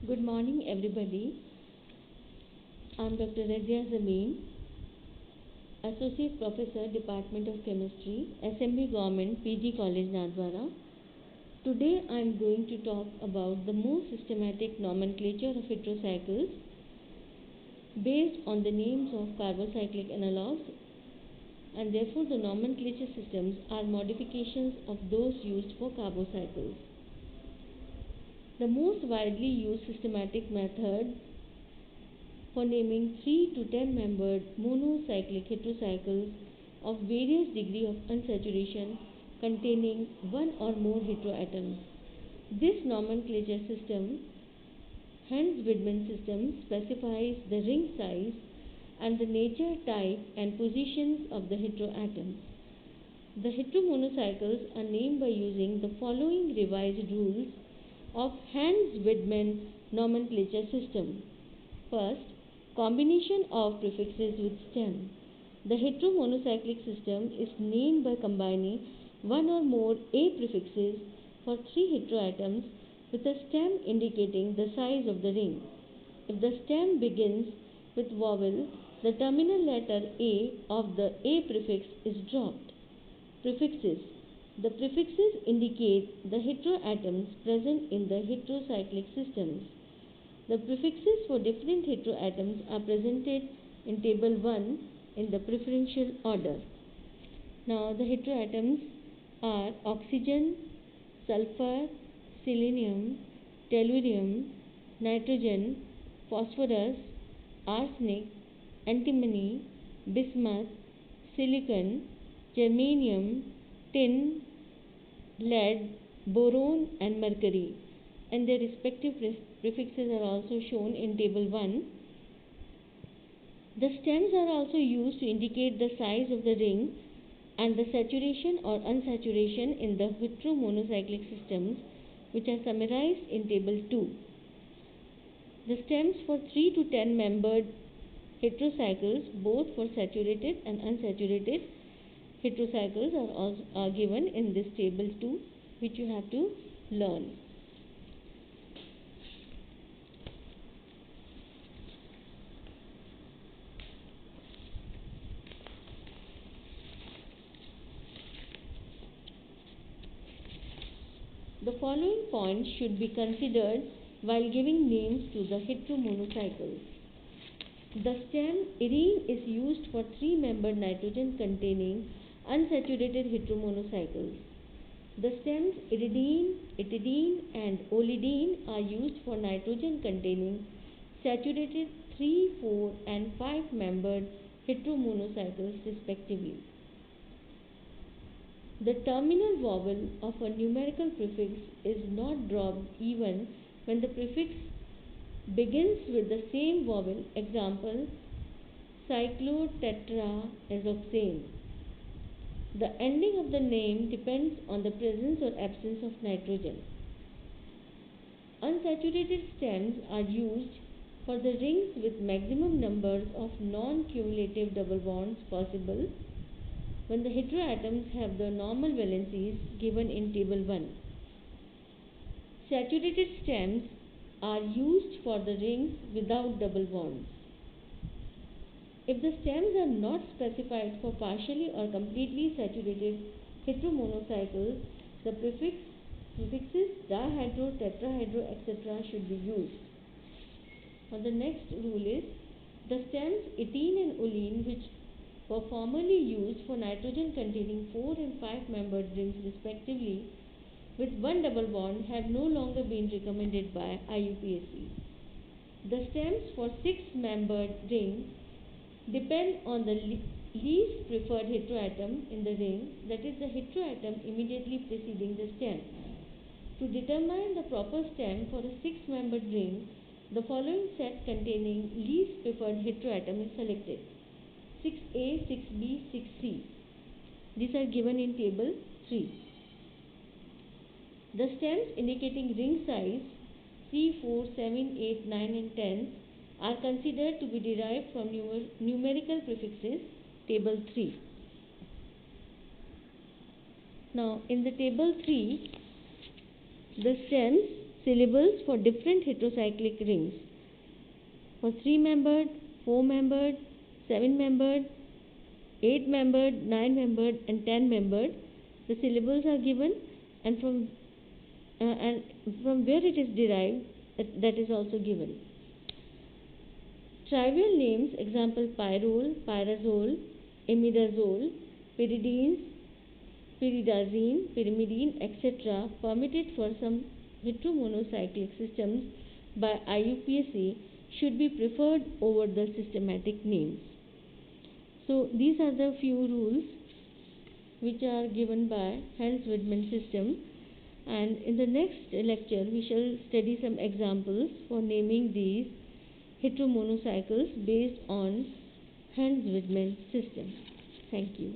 Good morning, everybody. I'm Dr. Razia Zameen, Associate Professor, Department of Chemistry, SMB Government, PG College, Nadwara. Today, I'm going to talk about the more systematic nomenclature of heterocycles based on the names of carbocyclic analogues, and therefore the nomenclature systems are modifications of those used for carbocycles. The most widely used systematic method for naming 3 to 10 membered monocyclic heterocycles of various degree of unsaturation containing one or more heteroatoms. This nomenclature system, Hans-Widman system, specifies the ring size and the nature, type and positions of the heteroatoms. The heteromonocycles are named by using the following revised rules of Hans-Widman nomenclature system. First, combination of prefixes with stem. The heteromonocyclic system is named by combining one or more A prefixes for 3 heteroatoms with a stem indicating the size of the ring. If the stem begins with vowel, the terminal letter A of the A prefix is dropped. Prefixes. The prefixes indicate the heteroatoms present in the heterocyclic systems. The prefixes for different heteroatoms are presented in table 1 in the preferential order. Now the heteroatoms are oxygen, sulfur, selenium, tellurium, nitrogen, phosphorus, arsenic, antimony, bismuth, silicon, germanium, tin, lead, boron and mercury, and their respective prefixes are also shown in table 1. The stems are also used to indicate the size of the ring and the saturation or unsaturation in the heteromonocyclic systems, which are summarized in table 2. The stems for 3 to 10 membered heterocycles, both for saturated and unsaturated heterocycles, are given in this table 2, which you have to learn. The following points should be considered while giving names to the heteromonocycles. The stem irene is used for 3-membered nitrogen-containing unsaturated heteromonocycles. The stems iridine, etidine and olidine are used for nitrogen-containing saturated 3, 4 and 5-membered heteromonocycles respectively. The terminal vowel of a numerical prefix is not dropped even when the prefix begins with the same vowel. Example, cyclotetrahexoxane. The ending of the name depends on the presence or absence of nitrogen. Unsaturated stems are used for the rings with maximum numbers of non-cumulative double bonds possible when the heteroatoms have the normal valencies given in table 1. Saturated stems are used for the rings without double bonds. If the stems are not specified for partially or completely saturated heteromonocycles, the prefixes dihydro, tetrahydro, etc. should be used. Now the next rule is the stems ethene and oleine, which were formerly used for nitrogen containing 4 and 5 membered rings respectively with one double bond, have no longer been recommended by IUPAC. The stems for 6-membered rings depend on the least preferred heteroatom in the ring, that is the heteroatom immediately preceding the stem. To determine the proper stem for a 6-membered ring, the following set containing least preferred heteroatom is selected: 6A, 6B, 6C. These are given in table 3. The stems indicating ring size 3, 4, 7, 8, 9 and 10 are considered to be derived from numerical prefixes, table 3. Now in the table 3, the stems syllables for different heterocyclic rings. For 3-membered, 4-membered, 7-membered, 8-membered, 9-membered and 10-membered, the syllables are given, and from where it is derived, that is also given. Trivial names, example pyrrole, pyrazole, imidazole, pyridines, pyridazine, pyrimidine, etc., permitted for some heteromonocyclic systems by IUPAC should be preferred over the systematic names. So these are the few rules which are given by Hans-Widman system, and in the next lecture we shall study some examples for naming these heteromonocycles based on Hans-Widman system. Thank you.